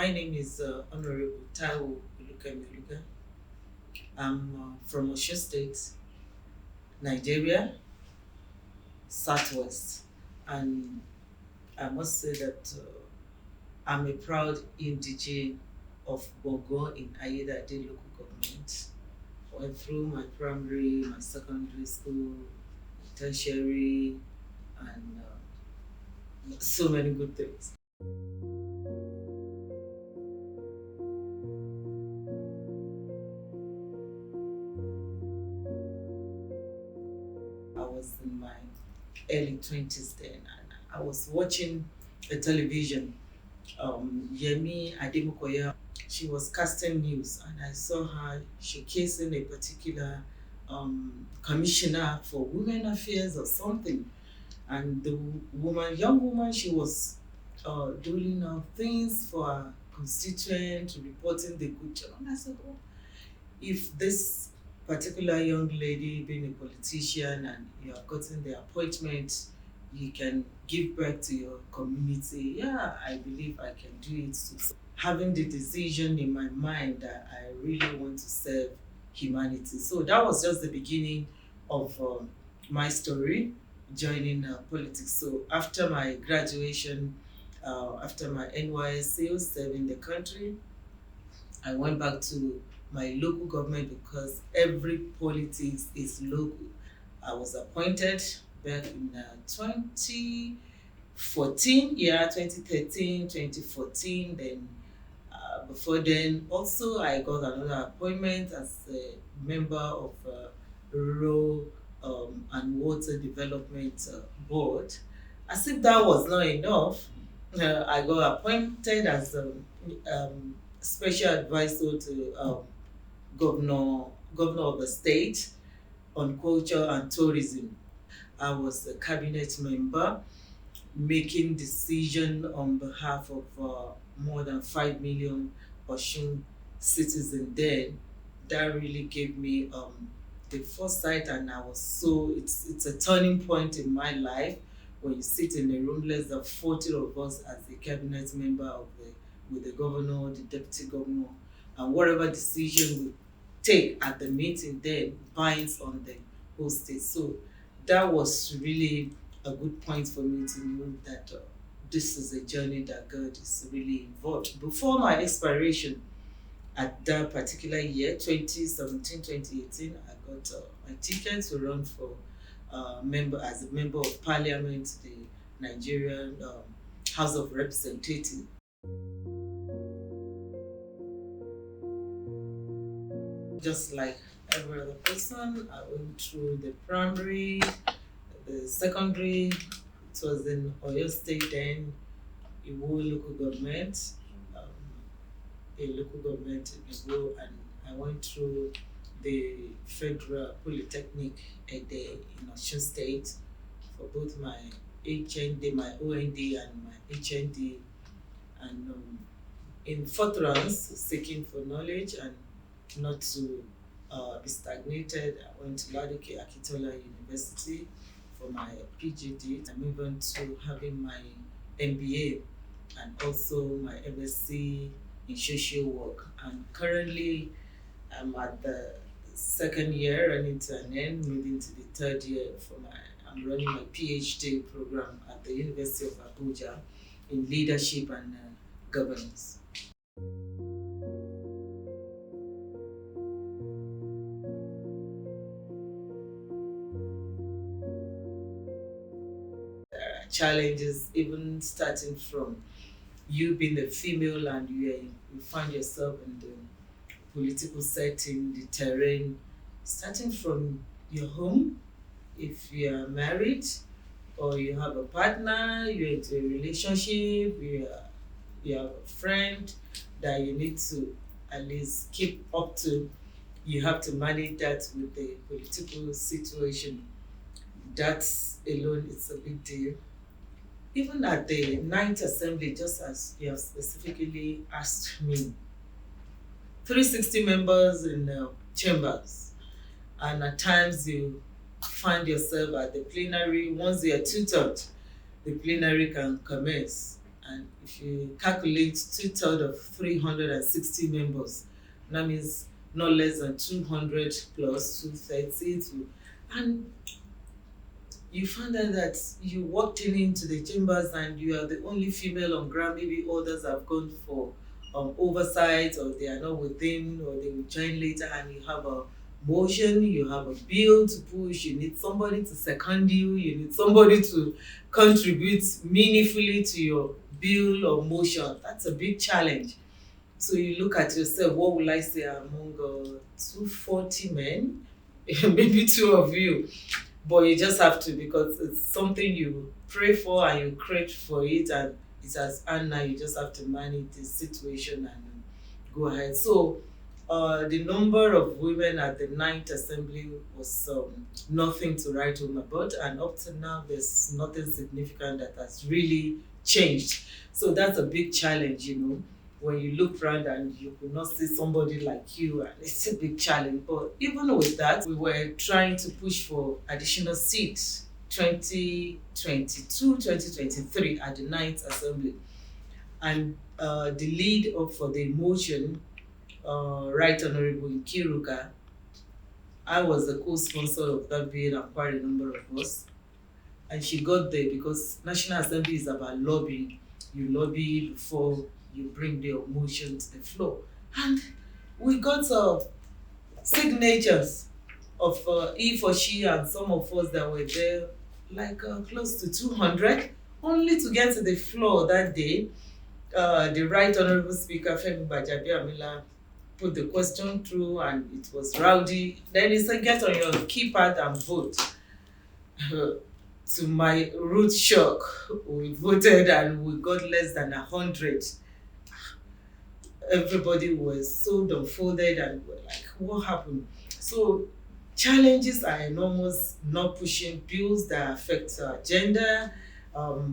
My name is Honorable Taiwo Oluga. I'm from Osho State, Nigeria, Southwest. And I must say that I'm a proud indigene of Bogo in Ayedade local government. Went through my primary, my secondary school, tertiary, and so many good things. I was in my early 20s then, and I was watching a television. Yemi Ademukoya, she was casting news, and I saw her showcasing a particular commissioner for women affairs or something. And the young woman, she was doing things for her constituent, reporting the good job. And I said, oh, if this particular young lady being a politician and you have gotten the appointment, you can give back to your community. Yeah, I believe I can do it too. So having the decision in my mind that I really want to serve humanity. So that was just the beginning of my story, joining politics. So after my graduation, after my NYSC, serving the country, I went back to my local government because every politics is local. I was appointed back in 2014, 2013, 2014. Then before then, also I got another appointment as a member of Rural and Water Development Board. As if that was not enough, I got appointed as a special advisor to governor of the state on culture and tourism. I was a cabinet member making decision on behalf of more than 5 million Osun citizens then. That really gave me the foresight, and I was it's a turning point in my life when you sit in a room, less than 40 of us as a cabinet member with the governor, the deputy governor, and whatever decision we take at the meeting then binds on the whole state. So that was really a good point for me to know that this is a journey that God is really involved. Before my expiration at that particular year, 2017, 2018, I got my ticket to run for as a member of parliament, the Nigerian House of Representatives. Just like every other person, I went through the primary, the secondary. It was in Oyo State then, Iwo local government, a local government in Iwo, and I went through the Federal Polytechnic Ede in Osun State for both my HND, my OND, and my HND, and in furtherance, seeking for knowledge and not to be stagnated. I went to Ladoke Akintola University for my PGD. I moved on to having my MBA and also my MSc in social work. And currently, I'm at the second year, running to an end, moving to the third year I'm running my PhD program at the University of Abuja in leadership and governance. Challenges, even starting from you being a female and you find yourself in the political setting, the terrain, starting from your home, if you are married or you have a partner, you're into a relationship, you have a friend that you need to at least keep up to, you have to manage that with the political situation. That alone is a big deal. Even at the Ninth Assembly, just as you have specifically asked me, 360 members in chambers, and at times you find yourself at the plenary. Once you are two-thirds, the plenary can commence, And if you calculate two-thirds of 360 members, that means not less than 200 plus 230. And you found out that you walked into the chambers and you are the only female on ground. Maybe others have gone for oversight, or they are not within, or they will join later, and you have a motion, you have a bill to push, you need somebody to second you, you need somebody to contribute meaningfully to your bill or motion. That's a big challenge. So you look at yourself, what will I say among 240 men? Maybe two of you, but you just have to, because it's something you pray for and you crave for it, and it has, and now you just have to manage the situation and go ahead. So the number of women at the ninth assembly was nothing to write home about, and up to now there's nothing significant that has really changed. So that's a big challenge, when you look around and you could not see somebody like you, and it's a big challenge. But even with that, we were trying to push for additional seats 2022, 2023 at the ninth assembly. And the lead up for the motion, Right Honorable Nkiruka, I was the co-sponsor of that bill and quite a number of us. And she got there because National Assembly is about lobbying. You lobby before you bring the motion to the floor. And we got signatures of he for she and some of us that were there, like close to 200, only to get to the floor that day. The Right Honorable Speaker, Femi Bajabiamila, put the question through and it was rowdy. Then he said, get on your keypad and vote. To my rude shock, we voted and we got less than 100. Everybody was so dumbfounded and were like, what happened? So challenges are enormous, not pushing bills that affect gender,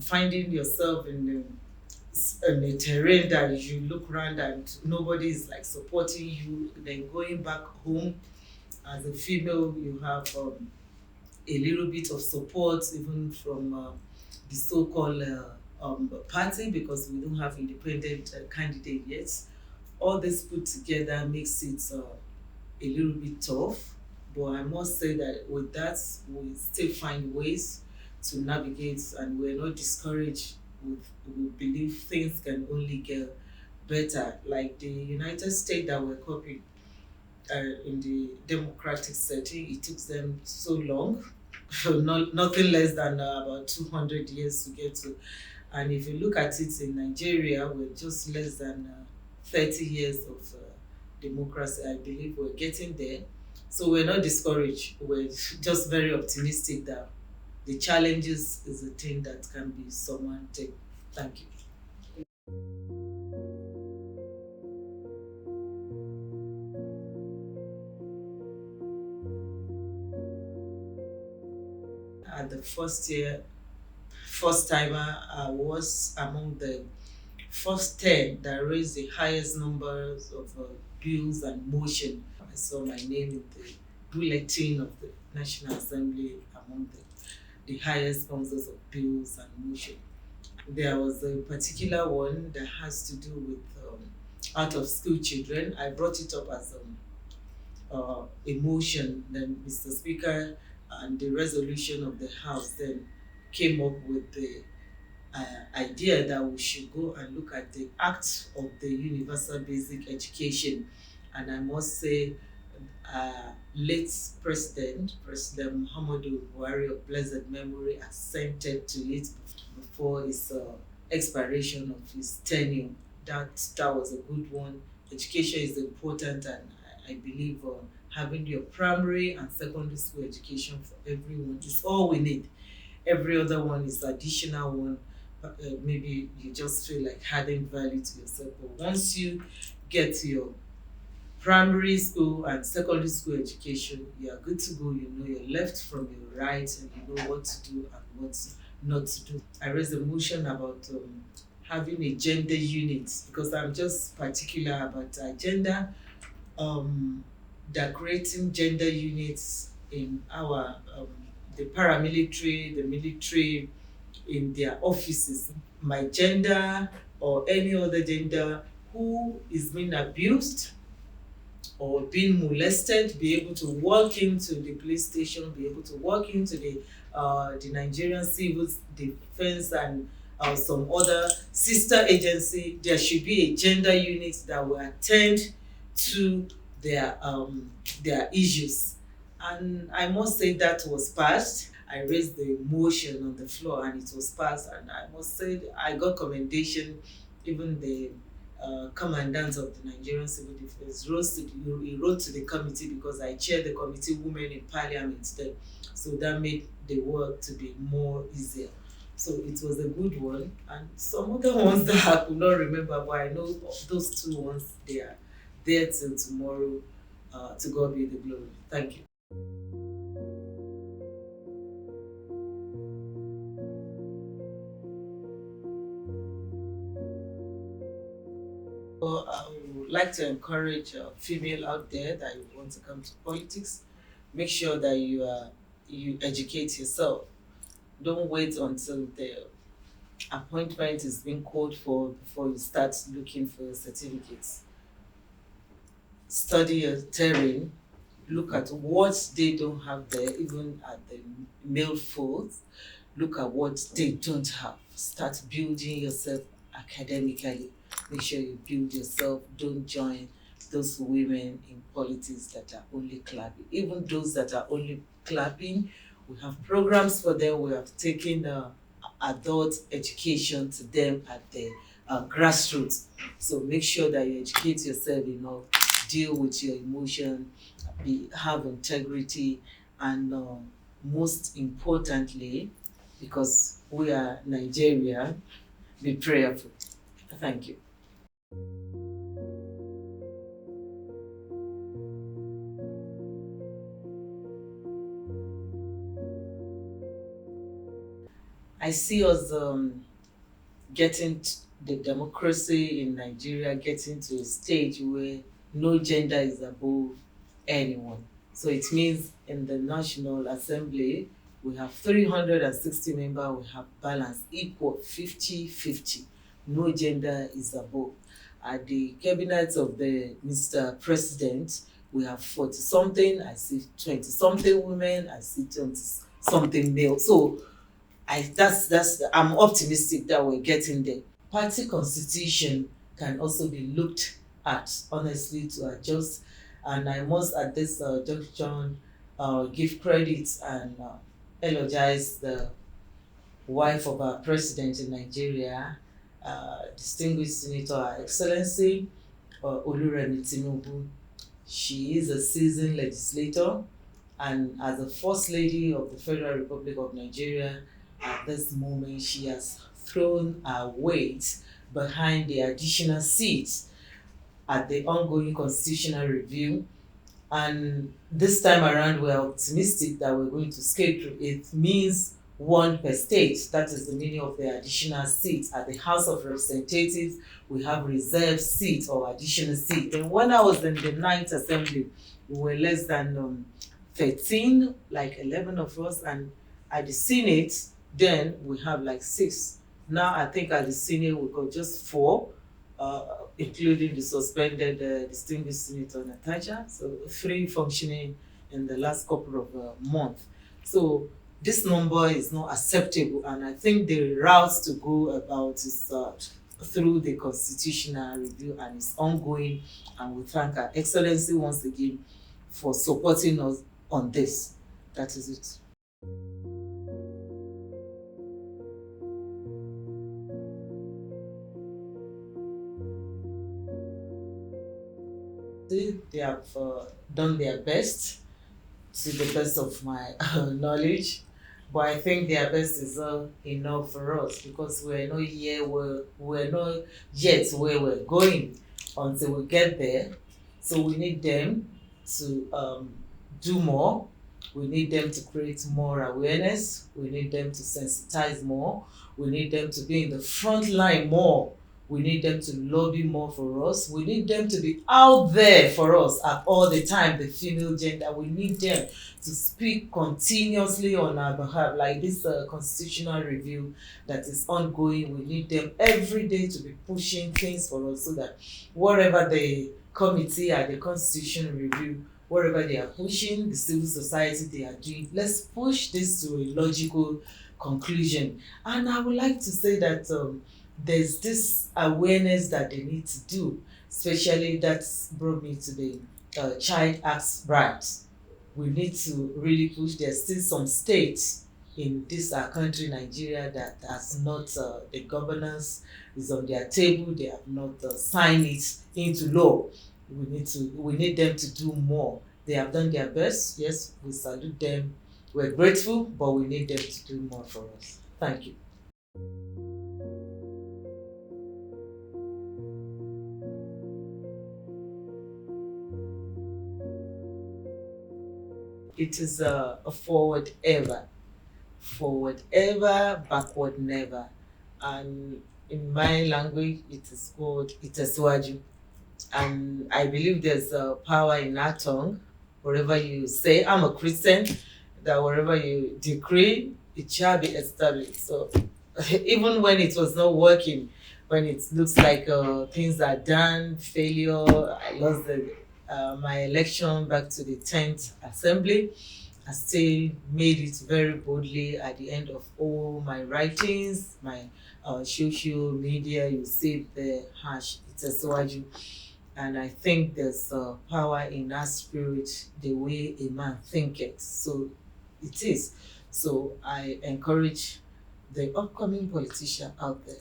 finding yourself in a terrain that you look around and nobody is like supporting you, then going back home as a female, you have a little bit of support even from the so-called party, because we don't have independent candidate yet. All this put together makes it a little bit tough, but I must say that with that, we still find ways to navigate, and we're not discouraged. We believe things can only get better. Like the United States that we're copying in the democratic setting, it took them so long, nothing less than about 200 years to get to. And if you look at it in Nigeria, we're just less than 30 years of democracy. I believe we're getting there. So we're not discouraged. We're just very optimistic that the challenges is a thing that can be surmounted. Thank you. At the first timer, I was among the first 10 that raised the highest numbers of bills and motion. I saw my name in the bulletin of the National Assembly among the highest sponsors of bills and motion. There was a particular one that has to do with out of school children. I brought it up as a motion. Then Mr. Speaker and the resolution of the House then came up with the idea that we should go and look at the Act of the Universal Basic Education. And I must say, late President Muhammadu Buhari of blessed memory, assented to it before his expiration of his tenure. That was a good one. Education is important, and I believe having your primary and secondary school education for everyone is all we need. Every other one is additional one. Maybe you just feel like adding value to yourself. But once you get to your primary school and secondary school education, you are good to go. You know your left from your right, and you know what to do and what not to do. I raised a motion about having a gender unit, because I'm just particular about gender, that creating gender units in our the paramilitary, the military, in their offices, my gender or any other gender who is being abused or being molested, be able to walk into the police station, be able to walk into the Nigerian Civil Defense and some other sister agency. There should be a gender unit that will attend to their issues. And I must say that was passed. I raised the motion on the floor and it was passed. And I must say I got commendation. Even the commandant of the Nigerian Civil Defense he wrote to the committee because I chaired the committee Women in Parliament then. So that made the work to be more easier. So it was a good one. And some other ones that I could not remember, but I know those two ones, they are there till tomorrow. To God be the glory. Thank you. So I would like to encourage female out there that you want to come to politics. Make sure that you educate yourself. Don't wait until the appointment is being called for before you start looking for your certificates. Study your terrain. Look at what they don't have there, even at the male folds. Look at what they don't have. Start building yourself academically. Make sure you build yourself. Don't join those women in politics that are only clapping. Even those that are only clapping, we have programs for them. We have taken adult education to them at the grassroots. So make sure that you educate yourself enough, deal with your emotion, have integrity, and most importantly, because we are Nigeria, be prayerful. Thank you. I see us getting the democracy in Nigeria getting to a stage where no gender is above anyone. So it means in the National Assembly, we have 360 members, we have balance equal 50-50. No gender is above. At the cabinet of the Mr. President, we have 40 something, I see 20 something women, I see 20 something male. So I'm optimistic that we're getting there. Party constitution can also be looked at honestly to adjust, and I must at this junction give credit and elogize the wife of our president in Nigeria, distinguished Senator Her Excellency Oluga. She is a seasoned legislator, and as the First Lady of the Federal Republic of Nigeria, at this moment, she has thrown her weight behind the additional seats at the ongoing constitutional review. And this time around, we're optimistic that we're going to scale through. It means one per state. That is the meaning of the additional seats. At the House of Representatives, we have reserved seats or additional seats. And when I was in the 9th Assembly, we were less than 13, like 11 of us. And at the Senate, then we have like 6. Now I think at the Senate we got just 4, including the suspended distinguished Senator Natasha. So 3 functioning in the last couple of months. So this number is not acceptable, and I think the route to go about is through the constitutional review, and it's ongoing. And we thank Her Excellency once again for supporting us on this. That is it. They have done their best to the best of my knowledge, but I think their best is enough for us because we're not here, we're not yet where we're going until we get there. So we need them to do more. We need them to create more awareness. We need them to sensitize more. We need them to be in the front line more We need them to lobby more for us. We need them to be out there for us at all the time, the female gender. We need them to speak continuously on our behalf, like this constitutional review that is ongoing. We need them every day to be pushing things for us so that whatever the committee or the constitutional review, wherever they are pushing, the civil society they are doing, let's push this to a logical conclusion. And I would like to say that there's this awareness that they need to do, especially that's brought me to the child acts rights. We need to really push. There's still some states in this our country, Nigeria, that has not the governance is on their table. They have not signed it into law. We need them to do more. They have done their best. Yes, we salute them. We're grateful, but we need them to do more for us. Thank you. It is a forward ever, backward never. And in my language, it is called Itesiwaju. And I believe there's a power in our tongue. Wherever you say, I'm a Christian, that wherever you decree, it shall be established. So even when it was not working, when it looks like things are done, failure, I lost my election back to the 10th assembly, I still made it very boldly at the end of all my writings, my social media. You see the hash Itesiwaju. And I think there's power in our spirit, the way a man thinketh. So it is. So I encourage the upcoming politician out there,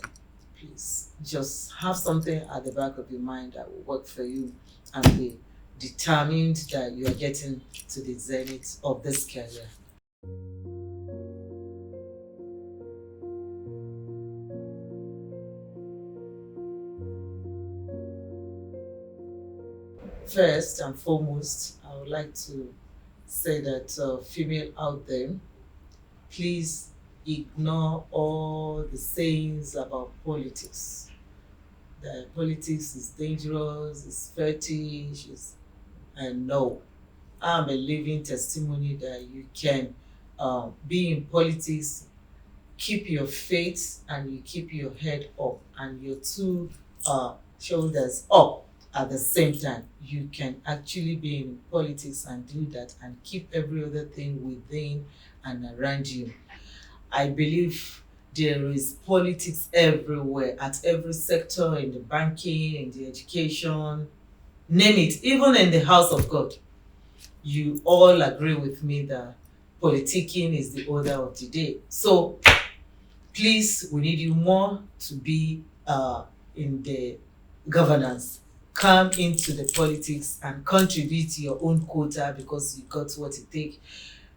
please just have something at the back of your mind that will work for you and be determined that you are getting to the zenith of this career. First and foremost, I would like to say that female out there, please ignore all the sayings about politics. That politics is dangerous, it's fetish, and no. I'm a living testimony that you can be in politics, keep your faith, and you keep your head up and your two shoulders up at the same time. You can actually be in politics and do that and keep every other thing within and around you. I believe there is politics everywhere, at every sector, in the banking, in the education, name it, even in the house of God. You all agree with me that politicking is the order of the day. So please, we need you more to be in the governance. Come into the politics and contribute to your own quota because you got what it takes.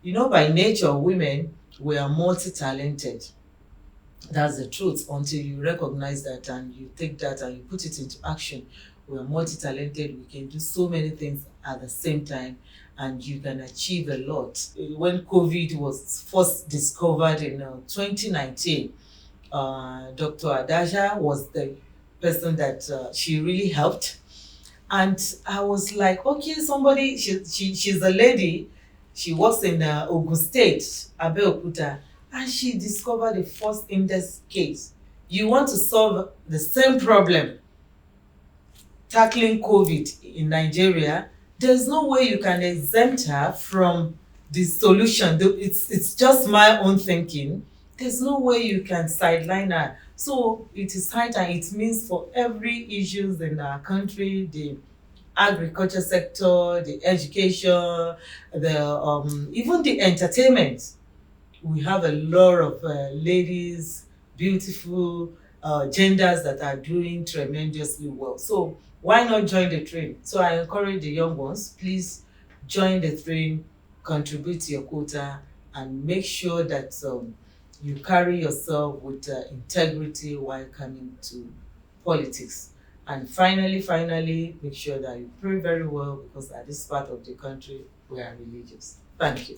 You know, by nature, women, we are multi-talented. That's the truth. Until you recognize that and you take that and you put it into action, we are multi-talented. We can do so many things at the same time and you can achieve a lot. When COVID was first discovered in 2019, Dr. Adaja was the person that she really helped. And I was like, okay, somebody, she's a lady, she works in Ogun State, Abeokuta, and she discovered the first index case. You want to solve the same problem, tackling COVID in Nigeria, there's no way you can exempt her from the solution. It's just my own thinking. There's no way you can sideline her. So it is high time. It means for every issues in our country, the agriculture sector, the education, the even the entertainment. We have a lot of ladies, beautiful genders that are doing tremendously well. So why not join the train? So I encourage the young ones, please join the train, contribute to your quota, and make sure that you carry yourself with integrity while coming to politics. And finally, make sure that you pray very well because at this part of the country, we are religious. Thank you.